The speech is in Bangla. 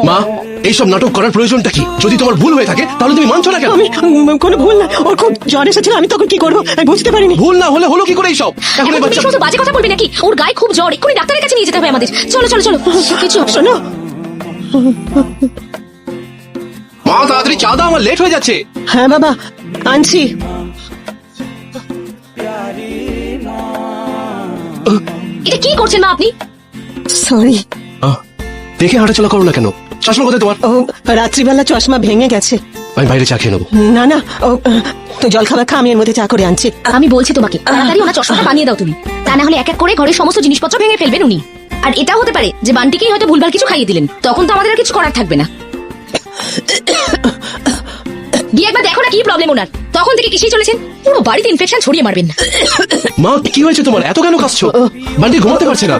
মা, এইসব নাটক করার প্রয়োজনটা কি? যদি তোমার ভুল হয়ে থাকে তাহলে তুমি মানছো না কেন? আমি কোনো ভুল না, ওর খুব জ্বর এসেছিল, আমি তখন কি করবো আমি বুঝতে পারিনি। ভুল না হলে হলো কি করে এইসব? এখন এই তুমি বাচ্চা শুধু বাজে কথা বলবে নাকি? ওর গায়ে খুব জ্বর, এক্ষুনি ডাক্তারের কাছে নিয়ে যেতে হবে আমাদের। চলো চলো চলো, কিছু শোনো, মা তাড়াতাড়ি চা দাও, আমার লেট হয়ে যাচ্ছে। হ্যাঁ বাবা আনছি। এটা কি করছেন মা আপনি? সরি। দেখে হাঁটাচলা করো না কেন? চশমা কোথায় তোমার? ও রাত্রিবেলা চশমা ভেঙে গেছে। আমি বাইরে চা খেয়ে নেবো। না না, ও তুই জল খাবার খা, আমি এর মধ্যে চা করে আনছি। আমি বলছি তোমাকে তাড়াতাড়ি ওনার চশমাটা বানিয়ে দাও তুমি, তা না হলে এক এক করে ঘরের সমস্ত জিনিসপত্র ভেঙে ফেলবেন উনি। আর এটাও হতে পারে যে বান্টিকেই হয়তো ভুলভাল কিছু খাইয়ে দিলেন, তখন তো আমাদের আর কিছু করার থাকবে না। গিয়ে একবার দেখো না কি প্রবলেম ওনার, তখন থেকে কিসেই চলেছেন, পুরো বাড়িতে ইনফেকশন ছড়িয়ে মারবেন না। মা কি হয়েছে তোমার? এত কেন কাঁদছো? বান্টি ঘুমাতে পারছে না।